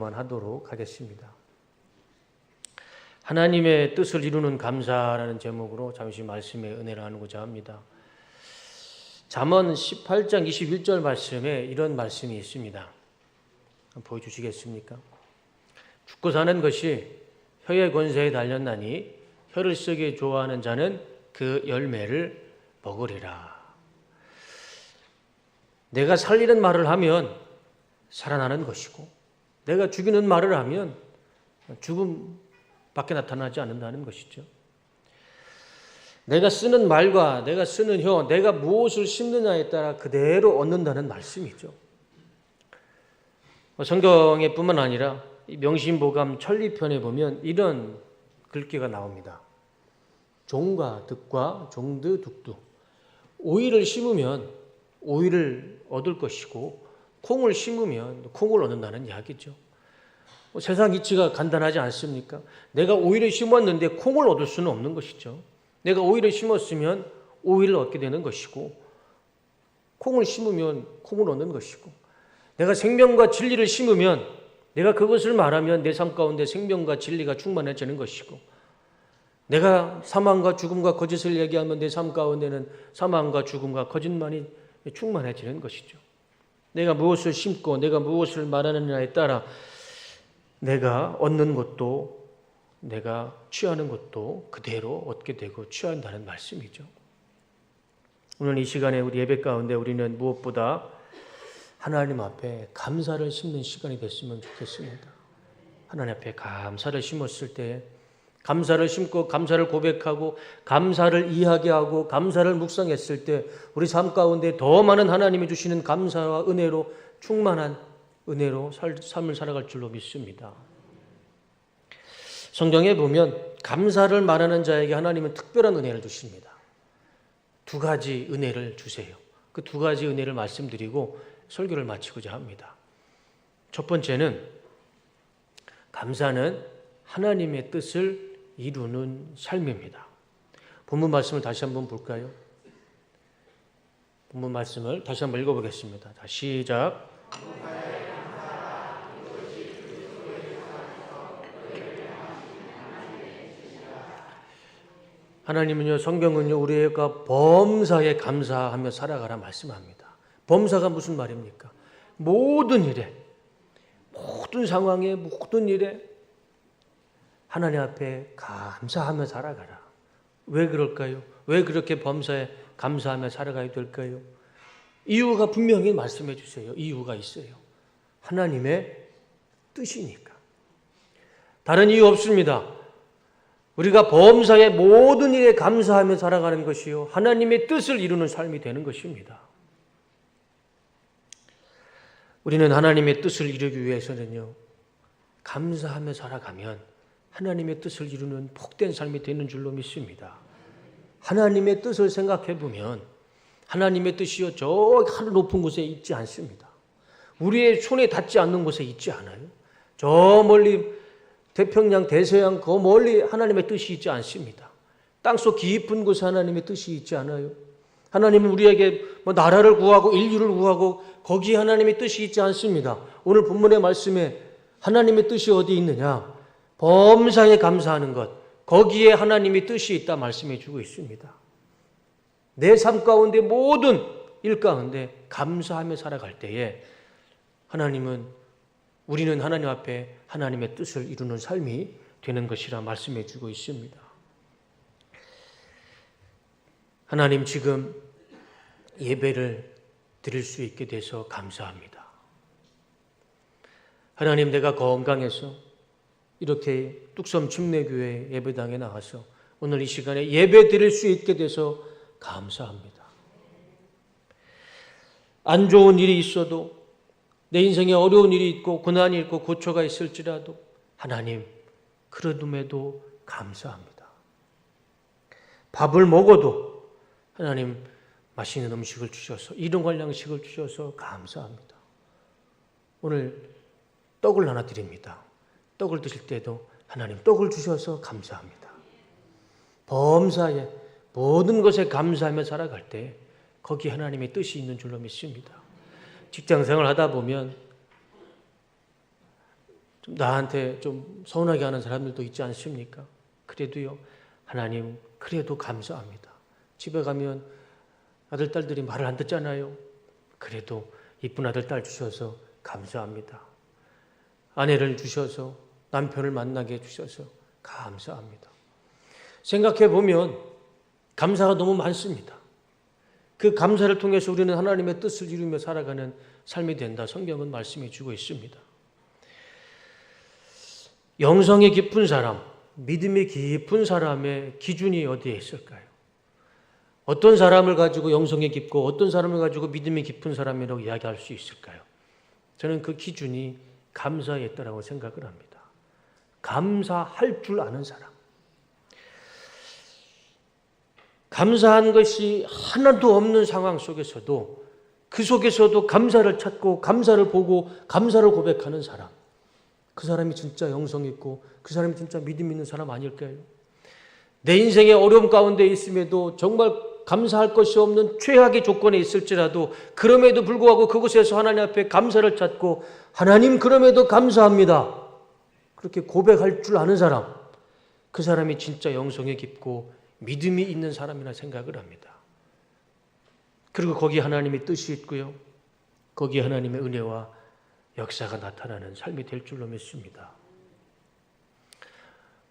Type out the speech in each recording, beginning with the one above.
하도록 하겠습니다. 하나님의 뜻을 이루는 감사라는 제목으로 잠시 말씀의 은혜를 나누고자 합니다. 잠언 18장 21절 말씀에 이런 말씀이 있습니다. 보여주시겠습니까? 죽고 사는 것이 혀의 권세에 달렸나니 혀를 쓰기 좋아하는 자는 그 열매를 먹으리라. 내가 살리는 말을 하면 살아나는 것이고 내가 죽이는 말을 하면 죽음밖에 나타나지 않는다는 것이죠. 내가 쓰는 말과 내가 쓰는 혀, 내가 무엇을 심느냐에 따라 그대로 얻는다는 말씀이죠. 성경에 뿐만 아니라 명심보감 천리편에 보면 이런 글귀가 나옵니다. 종과 득과 종드 득두. 오이를 심으면 오이를 얻을 것이고 콩을 심으면 콩을 얻는다는 이야기죠. 세상 이치가 간단하지 않습니까? 내가 오이를 심었는데 콩을 얻을 수는 없는 것이죠. 내가 오이를 심었으면 오이를 얻게 되는 것이고 콩을 심으면 콩을 얻는 것이고 내가 생명과 진리를 심으면 내가 그것을 말하면 내 삶 가운데 생명과 진리가 충만해지는 것이고 내가 사망과 죽음과 거짓을 얘기하면 내 삶 가운데는 사망과 죽음과 거짓만이 충만해지는 것이죠. 내가 무엇을 심고 내가 무엇을 말하느냐에 따라 내가 얻는 것도 내가 취하는 것도 그대로 얻게 되고 취한다는 말씀이죠. 오늘 이 시간에 우리 예배 가운데 우리는 무엇보다 하나님 앞에 감사를 심는 시간이 됐으면 좋겠습니다. 하나님 앞에 감사를 심었을 때 감사를 심고 감사를 고백하고 감사를 이야기하고 감사를 묵상했을 때 우리 삶 가운데 더 많은 하나님이 주시는 감사와 은혜로 충만한 은혜로 삶을 살아갈 줄로 믿습니다. 성경에 보면 감사를 말하는 자에게 하나님은 특별한 은혜를 주십니다. 두 가지 은혜를 주세요. 그 두 가지 은혜를 말씀드리고 설교를 마치고자 합니다. 첫 번째는 감사는 하나님의 뜻을 이루는 삶입니다. 본문 말씀을 다시 한번 볼까요? 본문 말씀을 다시 한번 읽어보겠습니다. 자, 시작. 하나님은요, 성경은요, 우리가 범사에 감사하며 살아가라 말씀합니다. 범사가 무슨 말입니까? 모든 일에, 모든 상황에, 모든 일에 하나님 앞에 감사하며 살아가라. 왜 그럴까요? 왜 그렇게 범사에 감사하며 살아가야 될까요? 이유가 분명히 말씀해 주세요. 이유가 있어요. 하나님의 뜻이니까. 다른 이유 없습니다. 우리가 범사의 모든 일에 감사하며 살아가는 것이요. 하나님의 뜻을 이루는 삶이 되는 것입니다. 우리는 하나님의 뜻을 이루기 위해서는요. 감사하며 살아가면 하나님의 뜻을 이루는 복된 삶이 되는 줄로 믿습니다. 하나님의 뜻을 생각해 보면 하나님의 뜻이요 저 하늘 높은 곳에 있지 않습니다. 우리의 손에 닿지 않는 곳에 있지 않아요. 저 멀리 태평양 대서양 그 멀리 하나님의 뜻이 있지 않습니다. 땅속 깊은 곳에 하나님의 뜻이 있지 않아요. 하나님은 우리에게 나라를 구하고 인류를 구하고 거기에 하나님의 뜻이 있지 않습니다. 오늘 본문의 말씀에 하나님의 뜻이 어디 있느냐? 범사에 감사하는 것, 거기에 하나님의 뜻이 있다 말씀해 주고 있습니다. 내 삶 가운데 모든 일 가운데 감사하며 살아갈 때에 우리는 하나님 앞에 하나님의 뜻을 이루는 삶이 되는 것이라 말씀해 주고 있습니다. 하나님 지금 예배를 드릴 수 있게 돼서 감사합니다. 하나님 내가 건강해서 이렇게 뚝섬 침례교회 예배당에 나와서 오늘 이 시간에 예배 드릴 수 있게 돼서 감사합니다. 안 좋은 일이 있어도 내 인생에 어려운 일이 있고 고난이 있고 고초가 있을지라도 하나님 그러둠에도 감사합니다. 밥을 먹어도 하나님 맛있는 음식을 주셔서 일용할 양식을 주셔서 감사합니다. 오늘 떡을 하나 드립니다. 떡을 드실 때도 하나님 떡을 주셔서 감사합니다. 범사에 모든 것에 감사하며 살아갈 때 거기 하나님의 뜻이 있는 줄로 믿습니다. 직장 생활 하다 보면 좀 나한테 좀 서운하게 하는 사람들도 있지 않습니까? 그래도요, 하나님, 그래도 감사합니다. 집에 가면 아들, 딸들이 말을 안 듣잖아요. 그래도 이쁜 아들, 딸 주셔서 감사합니다. 아내를 주셔서, 남편을 만나게 해주셔서 감사합니다. 생각해 보면 감사가 너무 많습니다. 그 감사를 통해서 우리는 하나님의 뜻을 이루며 살아가는 삶이 된다. 성경은 말씀해 주고 있습니다. 영성이 깊은 사람, 믿음이 깊은 사람의 기준이 어디에 있을까요? 어떤 사람을 가지고 영성이 깊고 어떤 사람을 가지고 믿음이 깊은 사람이라고 이야기할 수 있을까요? 저는 그 기준이 감사에 있다고 생각을 합니다. 감사할 줄 아는 사람. 감사한 것이 하나도 없는 상황 속에서도 그 속에서도 감사를 찾고 감사를 보고 감사를 고백하는 사람. 그 사람이 진짜 영성 있고 그 사람이 진짜 믿음 있는 사람 아닐까요? 내 인생의 어려움 가운데 있음에도 정말 감사할 것이 없는 최악의 조건에 있을지라도 그럼에도 불구하고 그곳에서 하나님 앞에 감사를 찾고 하나님 그럼에도 감사합니다. 그렇게 고백할 줄 아는 사람. 그 사람이 진짜 영성이 깊고 믿음이 있는 사람이라 생각을 합니다. 그리고 거기에 하나님의 뜻이 있고요. 거기에 하나님의 은혜와 역사가 나타나는 삶이 될 줄로 믿습니다.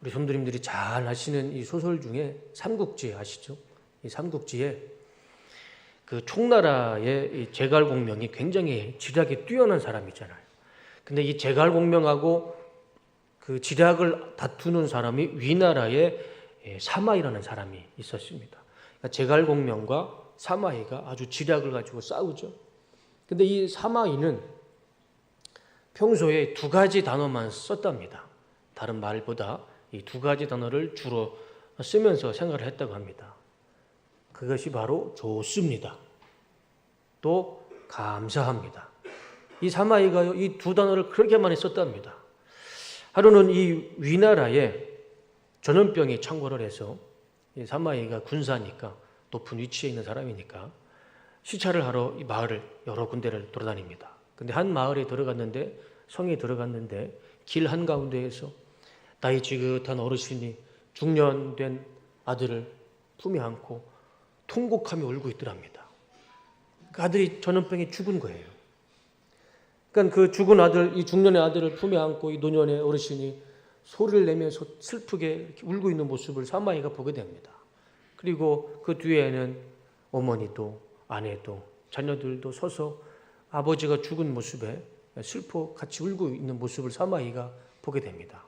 우리 성도님들이 잘 아시는 이 소설 중에 삼국지 아시죠? 이 삼국지에 그 총나라의 이 제갈공명이 굉장히 지략이 뛰어난 사람이잖아요. 근데 이 제갈공명하고 그 지략을 다투는 사람이 위나라의 사마이라는 사람이 있었습니다. 그러니까 제갈공명과 사마이가 아주 지략을 가지고 싸우죠. 근데 이 사마이는 평소에 두 가지 단어만 썼답니다. 다른 말보다 이 두 가지 단어를 주로 쓰면서 생활을 했다고 합니다. 그것이 바로 좋습니다. 또 감사합니다. 이 사마이가요, 이 두 단어를 그렇게 많이 썼답니다. 하루는 이 위나라에 전염병이 창궐을 해서 이 사마이가 군사니까 높은 위치에 있는 사람이니까 시찰을 하러 이 마을을 여러 군데를 돌아다닙니다. 근데 한 마을에 들어갔는데 성에 들어갔는데 길 한가운데에서 나이 지긋한 어르신이 중년된 아들을 품에 안고 통곡하며 울고 있더랍니다. 그 아들이 전염병에 죽은 거예요. 그러니까 그 죽은 아들, 이 중년의 아들을 품에 안고 이 노년의 어르신이 소리를 내면서 슬프게 이렇게 울고 있는 모습을 사마이가 보게 됩니다. 그리고 그 뒤에는 어머니도 아내도 자녀들도 서서 아버지가 죽은 모습에 슬퍼 같이 울고 있는 모습을 사마이가 보게 됩니다.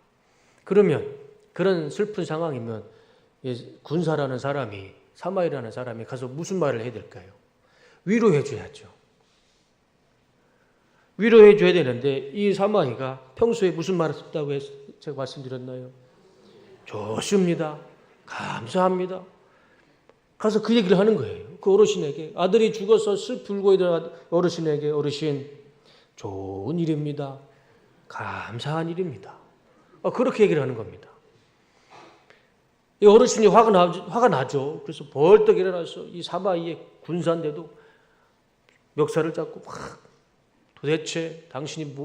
그러면 그런 슬픈 상황이면 군사라는 사람이 사마이라는 사람이 가서 무슨 말을 해야 될까요? 위로해 줘야죠. 위로해 줘야 되는데 이 사마이가 평소에 무슨 말을 썼다고 제가 말씀드렸나요? 좋습니다. 감사합니다. 가서 그 얘기를 하는 거예요. 그 어르신에게 아들이 죽어서 슬피 울고 있는 어르신에게 어르신 좋은 일입니다. 감사한 일입니다. 그렇게 얘기를 하는 겁니다. 이 어르신이 화가 나죠. 그래서 벌떡 일어나서 이 사마이의 군사인데도 멱살을 잡고 도대체 당신이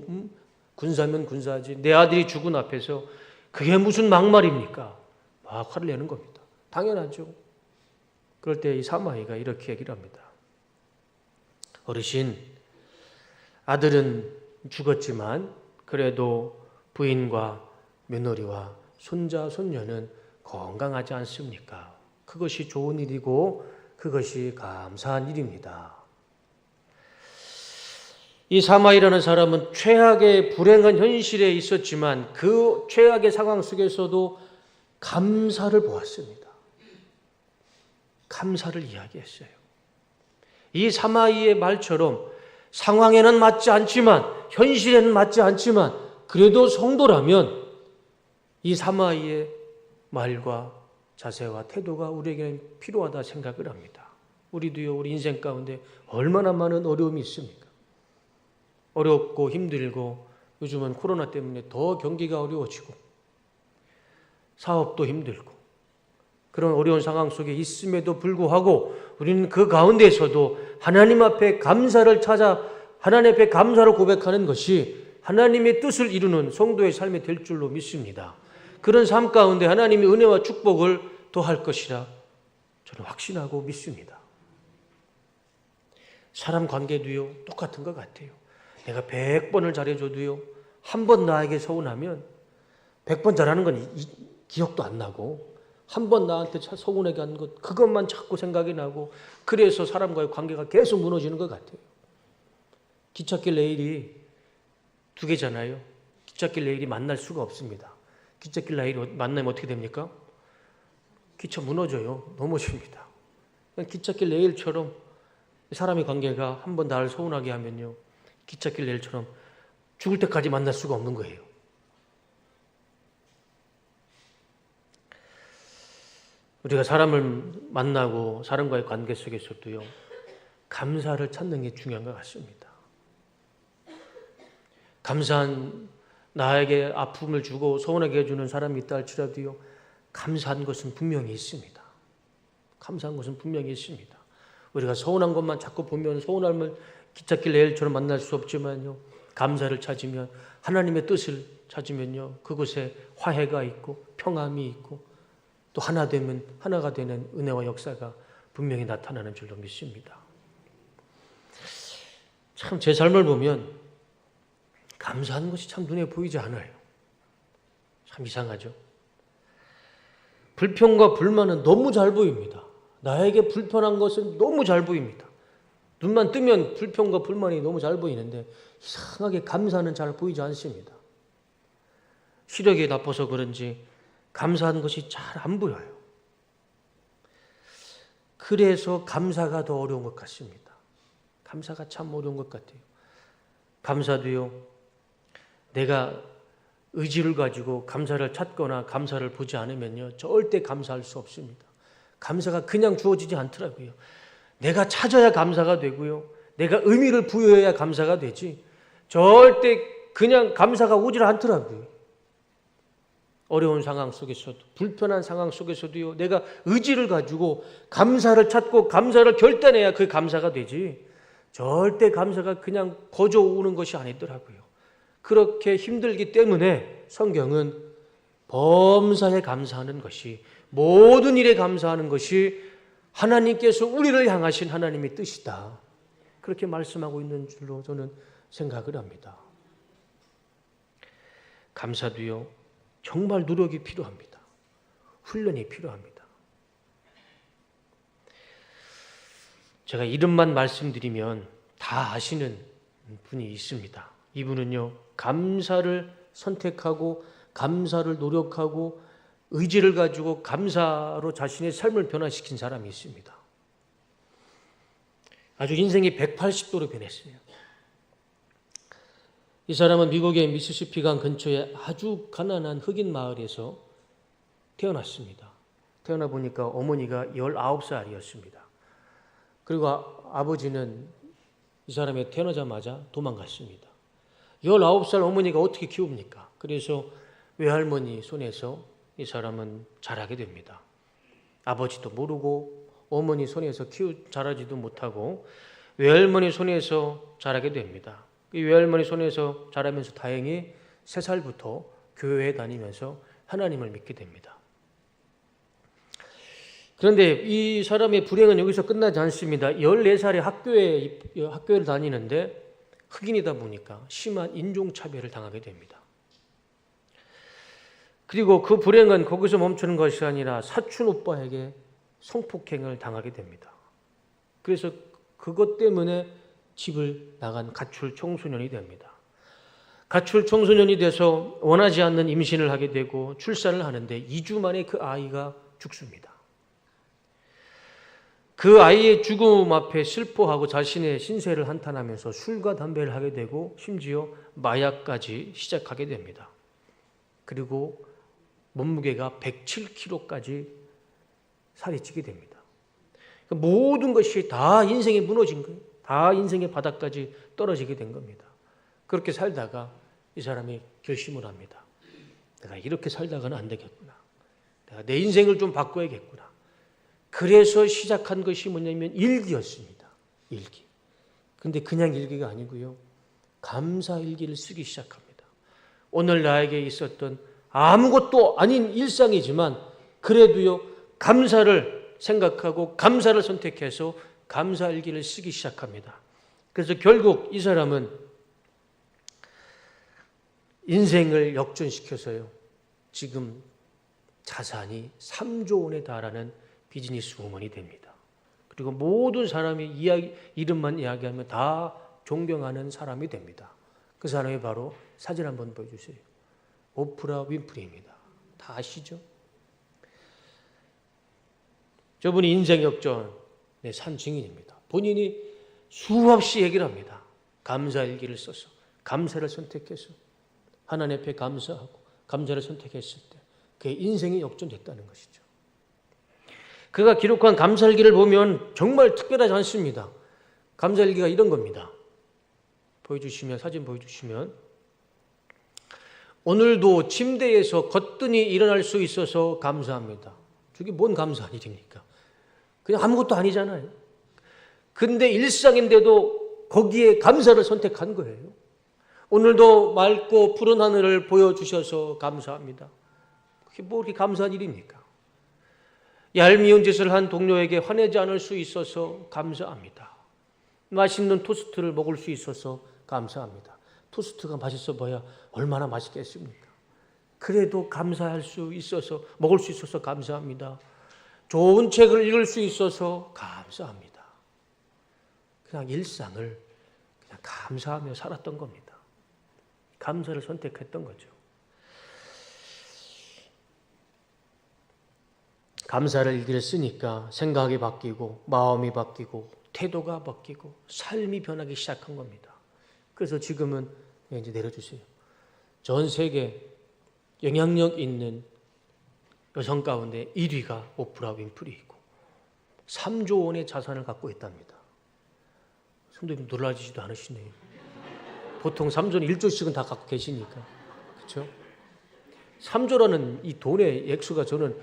군사면 군사지 내 아들이 죽은 앞에서 그게 무슨 막말입니까? 막 화를 내는 겁니다. 당연하죠. 그럴 때 이 사마이가 이렇게 얘기를 합니다. 어르신, 아들은 죽었지만 그래도 부인과 며느리와 손자, 손녀는 건강하지 않습니까? 그것이 좋은 일이고 그것이 감사한 일입니다. 이 사마이라는 사람은 최악의 불행한 현실에 있었지만 그 최악의 상황 속에서도 감사를 보았습니다. 감사를 이야기했어요. 이 사마이의 말처럼 상황에는 맞지 않지만 현실에는 맞지 않지만 그래도 성도라면 이 사마이의 말과 자세와 태도가 우리에게는 필요하다 생각을 합니다. 우리도요, 우리 인생 가운데 얼마나 많은 어려움이 있습니까? 어렵고 힘들고 요즘은 코로나 때문에 더 경기가 어려워지고 사업도 힘들고 그런 어려운 상황 속에 있음에도 불구하고 우리는 그 가운데에서도 하나님 앞에 감사를 찾아 하나님 앞에 감사를 고백하는 것이 하나님의 뜻을 이루는 성도의 삶이 될 줄로 믿습니다. 그런 삶 가운데 하나님이 은혜와 축복을 더할 것이라 저는 확신하고 믿습니다. 사람 관계도요, 똑같은 것 같아요. 내가 100번을 잘해줘도요, 한 번 나에게 서운하면 100번 잘하는 건 기억도 안 나고, 한 번 나한테 서운하게 한 것, 그것만 자꾸 생각이 나고, 그래서 사람과의 관계가 계속 무너지는 것 같아요. 기찻길 레일이 두 개잖아요. 기찻길 레일이 만날 수가 없습니다. 기찻길 레일이 만나면 어떻게 됩니까? 기차 무너져요. 넘어집니다. 기찻길 레일처럼 사람의 관계가 한 번 나를 서운하게 하면요, 기찻길 레일처럼 죽을 때까지 만날 수가 없는 거예요. 우리가 사람을 만나고 사람과의 관계 속에서도요, 감사를 찾는 게 중요한 것 같습니다. 감사한, 나에게 아픔을 주고 서운하게 해주는 사람이 있다 할지라도요, 감사한 것은 분명히 있습니다. 감사한 것은 분명히 있습니다. 우리가 서운한 것만 자꾸 보면 서운함을 기찻길 레일처럼 만날 수 없지만요, 감사를 찾으면, 하나님의 뜻을 찾으면요, 그곳에 화해가 있고 평안이 있고 또 하나 되면 하나가 되는 은혜와 역사가 분명히 나타나는 줄로 믿습니다. 참 제 삶을 보면 감사하는 것이 참 눈에 보이지 않아요. 참 이상하죠. 불평과 불만은 너무 잘 보입니다. 나에게 불편한 것은 너무 잘 보입니다. 눈만 뜨면 불평과 불만이 너무 잘 보이는데 이상하게 감사는 잘 보이지 않습니다. 시력이 나빠서 그런지 감사한 것이 잘 안 보여요. 그래서 감사가 더 어려운 것 같습니다. 감사가 참 어려운 것 같아요. 감사도요, 내가 의지를 가지고 감사를 찾거나 감사를 보지 않으면요, 절대 감사할 수 없습니다. 감사가 그냥 주어지지 않더라고요. 내가 찾아야 감사가 되고요, 내가 의미를 부여해야 감사가 되지, 절대 그냥 감사가 오질 않더라고요. 어려운 상황 속에서도, 불편한 상황 속에서도요, 내가 의지를 가지고 감사를 찾고 감사를 결단해야 그 감사가 되지, 절대 감사가 그냥 거저 오는 것이 아니더라고요. 그렇게 힘들기 때문에 성경은 범사에 감사하는 것이, 모든 일에 감사하는 것이 하나님께서 우리를 향하신 하나님의 뜻이다, 그렇게 말씀하고 있는 줄로 저는 생각을 합니다. 감사도요, 정말 노력이 필요합니다. 훈련이 필요합니다. 제가 이름만 말씀드리면 다 아시는 분이 있습니다. 이분은요, 감사를 선택하고 감사를 노력하고 의지를 가지고 감사로 자신의 삶을 변화시킨 사람이 있습니다. 아주 인생이 180도로 변했어요. 이 사람은 미국의 미시시피강 근처에 아주 가난한 흑인 마을에서 태어났습니다. 태어나 보니까 어머니가 19살이었습니다. 그리고 아버지는 이 사람이 태어나자마자 도망갔습니다. 19살 어머니가 어떻게 키웁니까? 그래서 외할머니 손에서 이 사람은 자라게 됩니다. 아버지도 모르고 어머니 손에서 자라지도 못하고 외할머니 손에서 자라게 됩니다. 이 외할머니 손에서 자라면서 다행히 3살부터 교회에 다니면서 하나님을 믿게 됩니다. 그런데 이 사람의 불행은 여기서 끝나지 않습니다. 14살에 학교를 다니는데 흑인이다 보니까 심한 인종차별을 당하게 됩니다. 그리고 그 불행은 거기서 멈추는 것이 아니라 사촌 오빠에게 성폭행을 당하게 됩니다. 그래서 그것 때문에 집을 나간 가출 청소년이 됩니다. 가출 청소년이 돼서 원하지 않는 임신을 하게 되고 출산을 하는데 2주 만에 그 아이가 죽습니다. 그 아이의 죽음 앞에 슬퍼하고 자신의 신세를 한탄하면서 술과 담배를 하게 되고 심지어 마약까지 시작하게 됩니다. 그리고 몸무게가 107kg까지 살이 찌게 됩니다. 모든 것이 다 인생이 무너진 거예요. 다 인생의 바닥까지 떨어지게 된 겁니다. 그렇게 살다가 이 사람이 결심을 합니다. 내가 이렇게 살다가는 안 되겠구나. 내가 내 인생을 좀 바꿔야겠구나. 그래서 시작한 것이 뭐냐면 일기였습니다. 일기. 근데 그냥 일기가 아니고요, 감사일기를 쓰기 시작합니다. 오늘 나에게 있었던 아무것도 아닌 일상이지만 그래도요, 감사를 생각하고 감사를 선택해서 감사일기를 쓰기 시작합니다. 그래서 결국 이 사람은 인생을 역전시켜서요, 지금 자산이 3조 원에 달하는 비즈니스 우먼이 됩니다. 그리고 모든 사람이 이름만 이야기하면 다 존경하는 사람이 됩니다. 그 사람이 바로 사진 한번 보여주세요. 오프라 윈프리입니다. 다 아시죠? 저분이 인생 역전의 산 증인입니다. 본인이 수없이 얘기를 합니다. 감사일기를 써서 감사를 선택해서 하나님 앞에 감사하고 감사를 선택했을 때 그의 인생이 역전됐다는 것이죠. 그가 기록한 감사일기를 보면 정말 특별하지 않습니다. 감사일기가 이런 겁니다. 보여주시면, 사진 보여주시면, 오늘도 침대에서 거뜬히 일어날 수 있어서 감사합니다. 저게 뭔 감사한 일입니까? 그냥 아무것도 아니잖아요. 근데 일상인데도 거기에 감사를 선택한 거예요. 오늘도 맑고 푸른 하늘을 보여주셔서 감사합니다. 그게 뭐 그렇게 감사한 일입니까? 얄미운 짓을 한 동료에게 화내지 않을 수 있어서 감사합니다. 맛있는 토스트를 먹을 수 있어서 감사합니다. 토스트가 맛있어 봐야 얼마나 맛있겠습니까? 그래도 감사할 수 있어서, 먹을 수 있어서 감사합니다. 좋은 책을 읽을 수 있어서 감사합니다. 그냥 일상을 그냥 감사하며 살았던 겁니다. 감사를 선택했던 거죠. 감사를 일기를 쓰니까 생각이 바뀌고 마음이 바뀌고 태도가 바뀌고 삶이 변하기 시작한 겁니다. 그래서 지금은 이제 내려주세요. 전 세계 영향력 있는 여성 가운데 1위가 오프라 윈프리이고 3조 원의 자산을 갖고 있답니다. 성도님 놀라지도 않으시네요. 보통 3조는 1조씩은 다 갖고 계시니까. 그렇죠? 3조라는 이 돈의 액수가 저는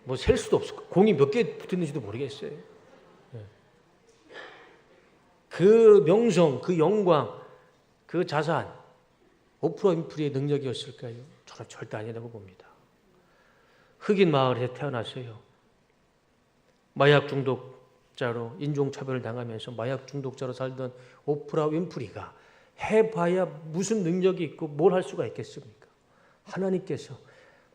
뭐 셀 수도 없을 거예요. 공이 몇 개 붙었는지도 모르겠어요. 네. 그 명성, 그 영광, 그 자산, 오프라 윈프리의 능력이었을까요? 저는 절대 아니라고 봅니다. 흑인 마을에 태어났어요. 마약 중독자로 인종차별을 당하면서 마약 중독자로 살던 오프라 윈프리가 해봐야 무슨 능력이 있고 뭘 할 수가 있겠습니까? 하나님께서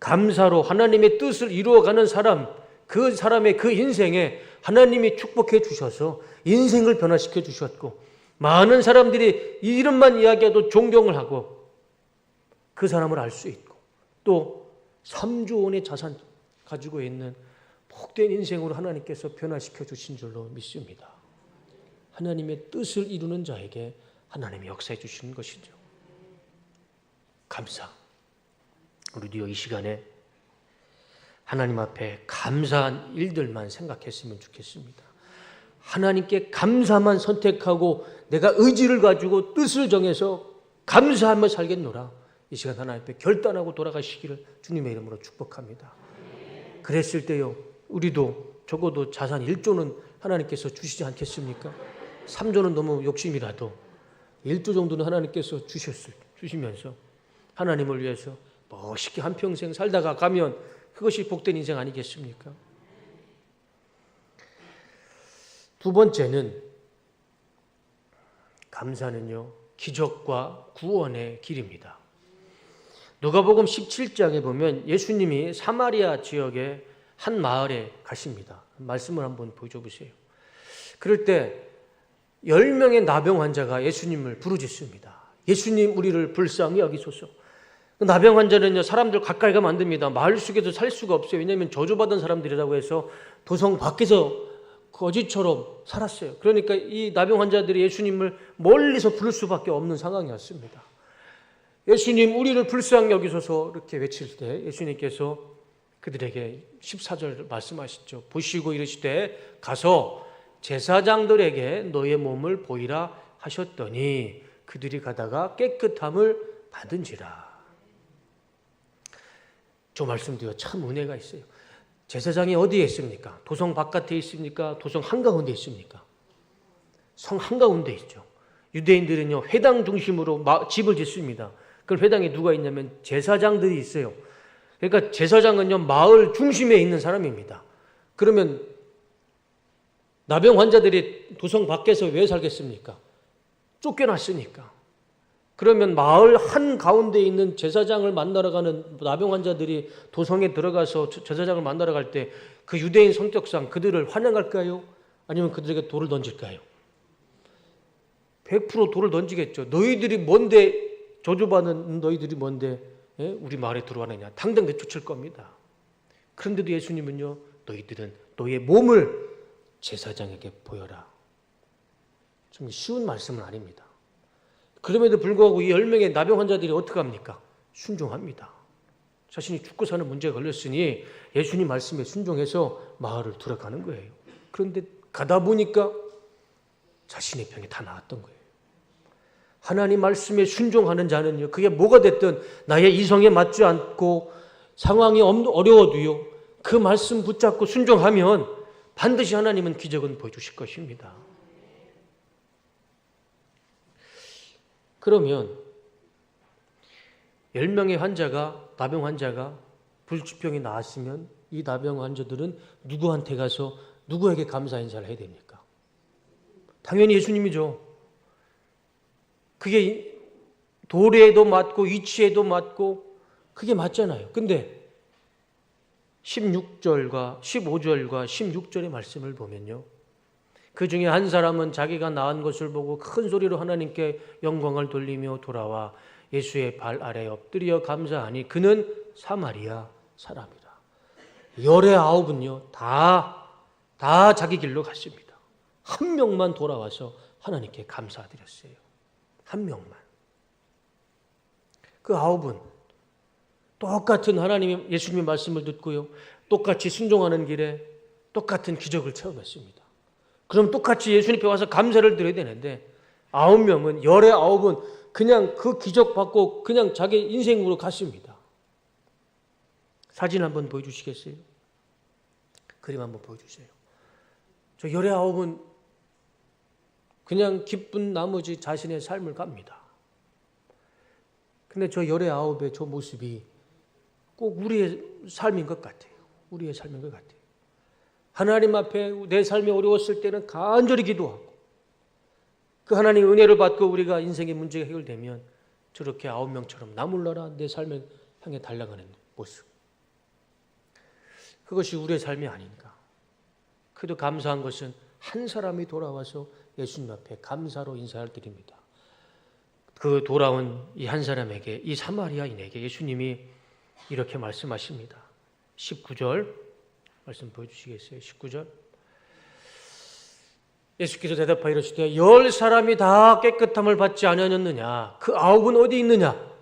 감사로 하나님의 뜻을 이루어가는 사람, 그 사람의 그 인생에 하나님이 축복해 주셔서 인생을 변화시켜 주셨고 많은 사람들이 이 이름만 이야기해도 존경을 하고 그 사람을 알 수 있고 또 3조 원의 자산 가지고 있는 복된 인생으로 하나님께서 변화시켜 주신 줄로 믿습니다. 하나님의 뜻을 이루는 자에게 하나님이 역사해 주시는 것이죠. 감사. 우리도 이 시간에 하나님 앞에 감사한 일들만 생각했으면 좋겠습니다. 하나님께 감사만 선택하고 내가 의지를 가지고 뜻을 정해서 감사하며 살겠노라. 이 시간 하나님 앞에 결단하고 돌아가시기를 주님의 이름으로 축복합니다. 그랬을 때요, 우리도 적어도 자산 1조는 하나님께서 주시지 않겠습니까? 3조는 너무 욕심이라도 1조 정도는 하나님께서 주시면서 하나님을 위해서 멋있게 한평생 살다가 가면 그것이 복된 인생 아니겠습니까? 두 번째는 감사는요, 기적과 구원의 길입니다. 누가복음 17장에 보면 예수님이 사마리아 지역의 한 마을에 가십니다. 말씀을 한번 보여줘 보세요. 그럴 때 10명의 나병 환자가 예수님을 부르짖습니다. 예수님, 우리를 불쌍히 여기소서. 나병 환자는요, 사람들 가까이 가면 안 됩니다. 마을 속에서 살 수가 없어요. 왜냐하면 저주받은 사람들이라고 해서 도성 밖에서 거지처럼 살았어요. 그러니까 이 나병 환자들이 예수님을 멀리서 부를 수밖에 없는 상황이었습니다. 예수님, 우리를 불쌍히 여기소서 이렇게 외칠 때 예수님께서 그들에게 14절 말씀하시죠. 보시고 이르시되 가서 제사장들에게 너의 몸을 보이라 하셨더니 그들이 가다가 깨끗함을 받은지라. 저 말씀도요, 참 은혜가 있어요. 제사장이 어디에 있습니까? 도성 바깥에 있습니까? 도성 한가운데 있습니까? 성 한가운데 있죠. 유대인들은요 회당 중심으로 집을 짓습니다. 그 회당에 누가 있냐면 제사장들이 있어요. 그러니까 제사장은요 마을 중심에 있는 사람입니다. 그러면 나병 환자들이 도성 밖에서 왜 살겠습니까? 쫓겨났으니까. 그러면 마을 한가운데 있는 제사장을 만나러 가는 나병 환자들이 도성에 들어가서 제사장을 만나러 갈 때 그 유대인 성격상 그들을 환영할까요? 아니면 그들에게 돌을 던질까요? 100% 돌을 던지겠죠. 너희들이 뭔데, 저주받는 너희들이 뭔데 우리 마을에 들어와느냐. 당장 내쫓을 겁니다. 그런데도 예수님은요 너희들은 너희의 몸을 제사장에게 보여라. 좀 쉬운 말씀은 아닙니다. 그럼에도 불구하고 이 10명의 나병 환자들이 어떻게 합니까? 순종합니다. 자신이 죽고 사는 문제가 걸렸으니 예수님 말씀에 순종해서 마을을 들어가는 거예요. 그런데 가다 보니까 자신의 병이 다 나았던 거예요. 하나님 말씀에 순종하는 자는요, 그게 뭐가 됐든 나의 이성에 맞지 않고 상황이 어려워도요, 그 말씀 붙잡고 순종하면 반드시 하나님은 기적은 보여주실 것입니다. 그러면 10명의 나병 환자가 불치병이 나았으면 이 나병 환자들은 누구한테 가서 누구에게 감사 인사를 해야 됩니까? 당연히 예수님이죠. 그게 도래에도 맞고 이치에도 맞고 그게 맞잖아요. 근데 15절과 16절의 말씀을 보면요. 그 중에 한 사람은 자기가 나은 것을 보고 큰 소리로 하나님께 영광을 돌리며 돌아와 예수의 발 아래 엎드려 감사하니 그는 사마리아 사람이라. 열의 9은요 다 자기 길로 갔습니다. 한 명만 돌아와서 하나님께 감사드렸어요. 한 명만. 그 9은 똑같은 하나님의 예수님의 말씀을 듣고요, 똑같이 순종하는 길에 똑같은 기적을 체험했습니다. 그럼 똑같이 예수님 앞에 와서 감사를 드려야 되는데 9명은 열의 9은 그냥 그 기적 받고 그냥 자기 인생으로 갔습니다. 사진 한번 보여주시겠어요? 그림 한번 보여주세요. 저 열의 9은 그냥 기쁜 나머지 자신의 삶을 갑니다. 근데 저 열의 9의 저 모습이 꼭 우리의 삶인 것 같아요. 우리의 삶인 것 같아요. 하나님 앞에 내 삶이 어려웠을 때는 간절히 기도하고 그 하나님의 은혜를 받고 우리가 인생의 문제가 해결되면 저렇게 9명처럼 나 몰라라 내 삶을 향해 달려가는 모습. 그것이 우리의 삶이 아닌가. 그래도 감사한 것은 한 사람이 돌아와서 예수님 앞에 감사로 인사를 드립니다. 그 돌아온 이 한 사람에게, 이 사마리아인에게 예수님이 이렇게 말씀하십니다. 19절 말씀 보여주시겠어요? 19절. 예수께서 대답하여 이르시되 10사람이 다 깨끗함을 받지 아니하였느냐? 그 9은 어디 있느냐?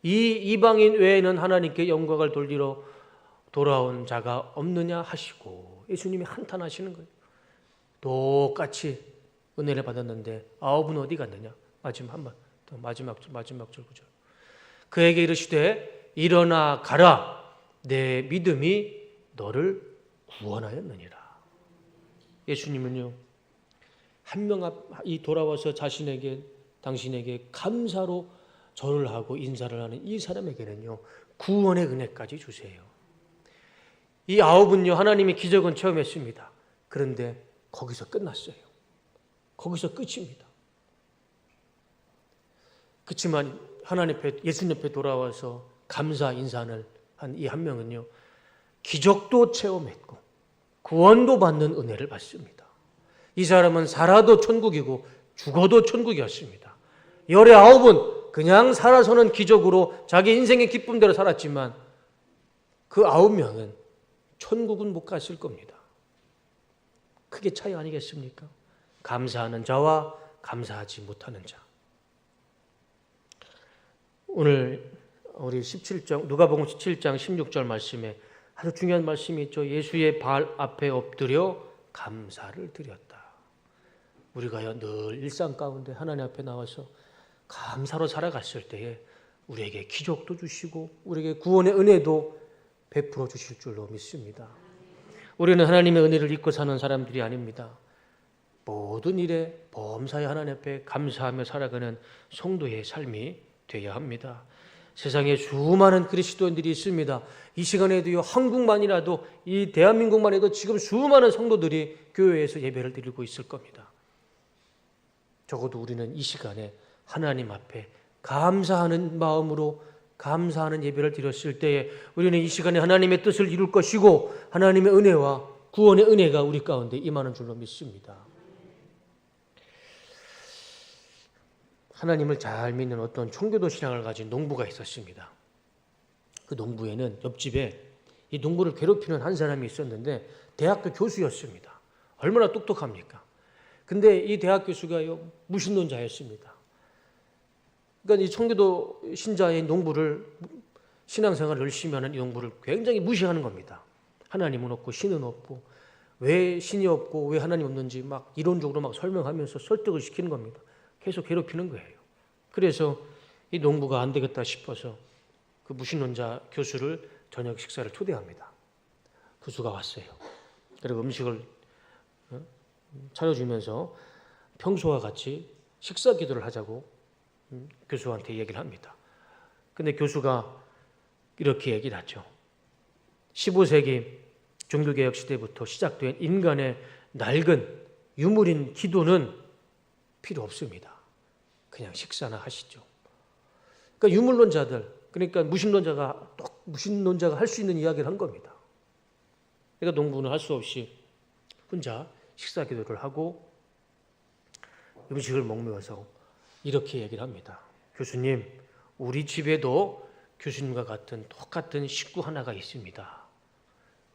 이 이방인 외에는 하나님께 영광을 돌리러 돌아온 자가 없느냐 하시고 예수님이 한탄하시는 거예요. 똑같이 은혜를 받았는데 9은 어디 갔느냐? 마지막 절 9절. 그에게 이르시되 일어나 가라. 내 믿음이 너를 구원하였느니라. 예수님은요, 한 명 이 돌아와서 당신에게 감사로 절을 하고 인사를 하는 이 사람에게는요, 구원의 은혜까지 주세요. 이 9은요, 하나님의 기적은 체험했습니다. 그런데 거기서 끝났어요. 거기서 끝입니다. 그렇지만 하나님 앞에, 예수님 앞에 돌아와서 감사 인사를 한 이 한 명은요, 기적도 체험했고 구원도 받는 은혜를 받습니다. 이 사람은 살아도 천국이고 죽어도 천국이었습니다. 열의 9은 그냥 살아서는 기적으로 자기 인생의 기쁨대로 살았지만 그 9명은 천국은 못 갔을 겁니다. 크게 차이 아니겠습니까? 감사하는 자와 감사하지 못하는 자. 오늘 우리 17장 누가복음 17장 16절 말씀에 아주 중요한 말씀이 있죠. 예수의 발 앞에 엎드려 감사를 드렸다. 우리가요 늘 일상 가운데 하나님 앞에 나와서 감사로 살아갔을 때에 우리에게 기적도 주시고 우리에게 구원의 은혜도 베풀어 주실 줄로 믿습니다. 우리는 하나님의 은혜를 잊고 사는 사람들이 아닙니다. 모든 일에 범사에 하나님 앞에 감사하며 살아가는 성도의 삶이 되어야 합니다. 세상에 수많은 그리스도인들이 있습니다. 이 시간에도요, 한국만이라도, 이 대한민국만 해도 지금 수많은 성도들이 교회에서 예배를 드리고 있을 겁니다. 적어도 우리는 이 시간에 하나님 앞에 감사하는 마음으로 감사하는 예배를 드렸을 때에 우리는 이 시간에 하나님의 뜻을 이룰 것이고 하나님의 은혜와 구원의 은혜가 우리 가운데 임하는 줄로 믿습니다. 하나님을 잘 믿는 어떤 청교도 신앙을 가진 농부가 있었습니다. 그 농부에는 옆집에 이 농부를 괴롭히는 한 사람이 있었는데 대학교 교수였습니다. 얼마나 똑똑합니까? 근데 이 대학 교수가요, 무신론자였습니다. 그러니까 이 청교도 신자의 농부를, 신앙생활을 열심히 하는 이 농부를 굉장히 무시하는 겁니다. 하나님은 없고 신은 없고 왜 신이 없고 왜 하나님 없는지 막 이론적으로 막 설명하면서 설득을 시키는 겁니다. 계속 괴롭히는 거예요. 그래서 이 농부가 안 되겠다 싶어서 그 무신론자 교수를 저녁 식사를 초대합니다. 교수가 왔어요. 그리고 음식을 차려주면서 평소와 같이 식사 기도를 하자고 교수한테 얘기를 합니다. 근데 교수가 이렇게 얘기를 하죠. 15세기 종교개혁 시대부터 시작된 인간의 낡은 유물인 기도는 필요 없습니다. 그냥 식사나 하시죠. 그러니까 유물론자들, 그러니까 무신론자가 할 수 있는 이야기를 한 겁니다. 그러니까 농부는 할 수 없이 혼자 식사 기도를 하고 음식을 먹으면서 이렇게 얘기를 합니다. 교수님, 우리 집에도 교수님과 같은 똑같은 식구 하나가 있습니다.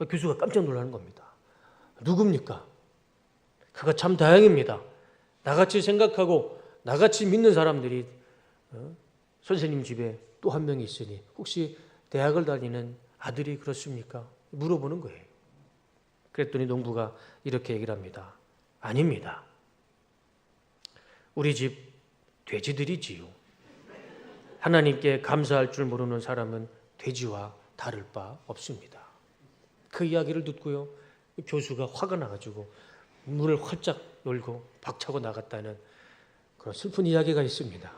교수가 깜짝 놀라는 겁니다. 누굽니까? 그가 참 다행입니다. 나같이 생각하고 나같이 믿는 사람들이 선생님 집에 또 한 명이 있으니 혹시 대학을 다니는 아들이 그렇습니까? 물어보는 거예요. 그랬더니 농부가 이렇게 얘기를 합니다. 아닙니다. 우리 집 돼지들이지요. 하나님께 감사할 줄 모르는 사람은 돼지와 다를 바 없습니다. 그 이야기를 듣고요, 교수가 화가 나가지고 문을 활짝 열고 박차고 나갔다는 그런 슬픈 이야기가 있습니다.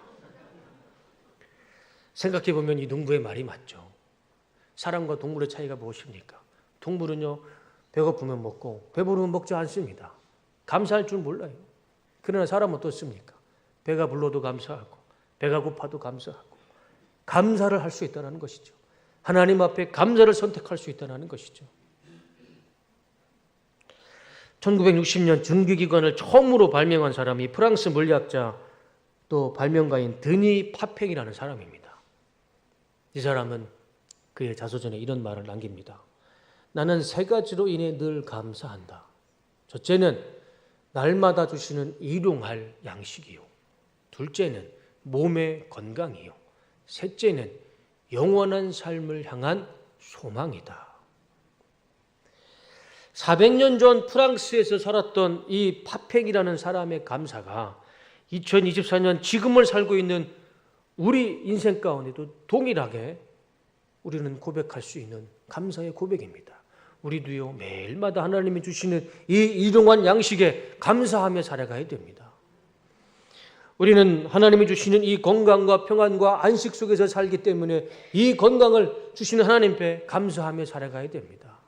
생각해보면 이 농부의 말이 맞죠. 사람과 동물의 차이가 무엇입니까? 동물은요, 배고프면 먹고 배부르면 먹지 않습니다. 감사할 줄 몰라요. 그러나 사람은 어떻습니까? 배가 불러도 감사하고 배가 고파도 감사하고 감사를 할 수 있다는 것이죠. 하나님 앞에 감사를 선택할 수 있다는 것이죠. 1960년 전기기관을 처음으로 발명한 사람이 프랑스 물리학자 또 발명가인 드니 파팽이라는 사람입니다. 이 사람은 그의 자서전에 이런 말을 남깁니다. 나는 3가지로 인해 늘 감사한다. 첫째는 날마다 주시는 일용할 양식이요. 둘째는 몸의 건강이요. 셋째는 영원한 삶을 향한 소망이다. 400년 전 프랑스에서 살았던 이 파팽이라는 사람의 감사가 2024년 지금을 살고 있는 우리 인생 가운데도 동일하게 우리는 고백할 수 있는 감사의 고백입니다. 우리도요, 매일마다 하나님이 주시는 이 일용할 양식에 감사하며 살아가야 됩니다. 우리는 하나님이 주시는 이 건강과 평안과 안식 속에서 살기 때문에 이 건강을 주시는 하나님 앞에 감사하며 살아가야 됩니다.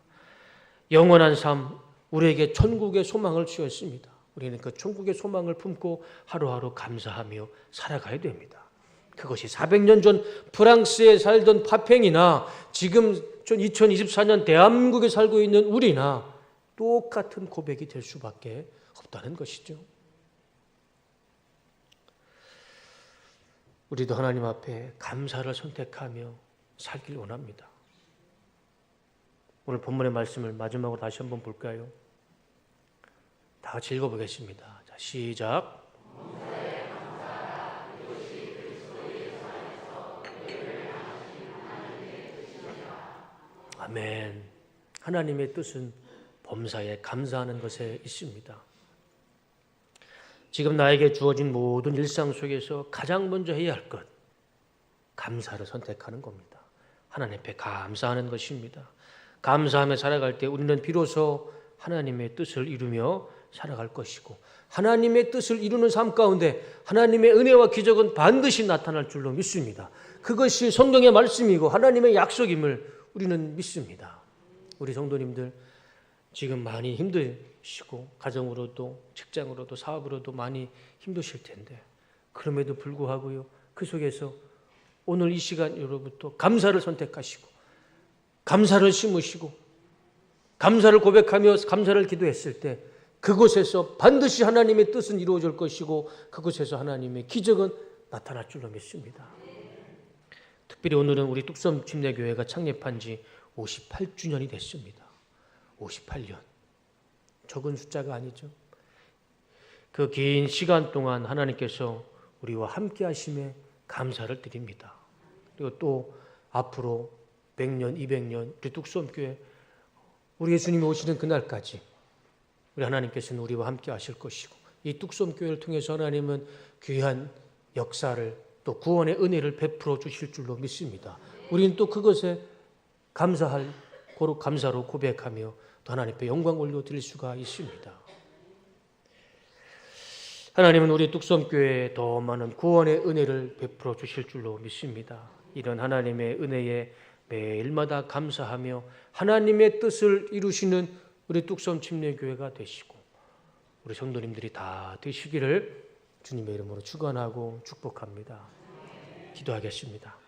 영원한 삶, 우리에게 천국의 소망을 주셨습니다. 우리는 그 천국의 소망을 품고 하루하루 감사하며 살아가야 됩니다. 그것이 400년 전 프랑스에 살던 파팽이나 지금 2024년 대한민국에 살고 있는 우리나 똑같은 고백이 될 수밖에 없다는 것이죠. 우리도 하나님 앞에 감사를 선택하며 살길 원합니다. 오늘 본문의 말씀을 마지막으로 다시 한번 볼까요? 다 같이 읽어보겠습니다. 자, 시작. 아멘. 하나님의 뜻은 범사에 감사하는 것에 있습니다. 지금 나에게 주어진 모든 일상 속에서 가장 먼저 해야 할 것, 감사를 선택하는 겁니다. 하나님 앞에 감사하는 것입니다. 감사하며 살아갈 때 우리는 비로소 하나님의 뜻을 이루며 살아갈 것이고 하나님의 뜻을 이루는 삶 가운데 하나님의 은혜와 기적은 반드시 나타날 줄로 믿습니다. 그것이 성경의 말씀이고 하나님의 약속임을 우리는 믿습니다. 우리 성도님들 지금 많이 힘드시고 가정으로도 직장으로도 사업으로도 많이 힘드실 텐데 그럼에도 불구하고요. 그 속에서 오늘 이 시간 여러분부터 감사를 선택하시고 감사를 심으시고 감사를 고백하며 감사를 기도했을 때 그곳에서 반드시 하나님의 뜻은 이루어질 것이고 그곳에서 하나님의 기적은 나타날 줄로 믿습니다. 특별히 오늘은 우리 뚝섬 침례교회가 창립한 지 58주년이 됐습니다. 58년. 적은 숫자가 아니죠. 그 긴 시간 동안 하나님께서 우리와 함께 하심에 감사를 드립니다. 그리고 또 앞으로 100년, 200년 우리 뚝섬교회 우리 예수님이 오시는 그날까지 우리 하나님께서는 우리와 함께 하실 것이고 이 뚝섬교회를 통해서 하나님은 귀한 역사를 또 구원의 은혜를 베풀어 주실 줄로 믿습니다. 우리는 또 그것에 감사로 고백하며 또 하나님 앞에 영광 올려드릴 수가 있습니다. 하나님은 우리 뚝섬교회에 더 많은 구원의 은혜를 베풀어 주실 줄로 믿습니다. 이런 하나님의 은혜에 매일마다 감사하며 하나님의 뜻을 이루시는 우리 뚝섬 침례교회가 되시고 우리 성도님들이 다 되시기를 주님의 이름으로 축원하고 축복합니다. 기도하겠습니다.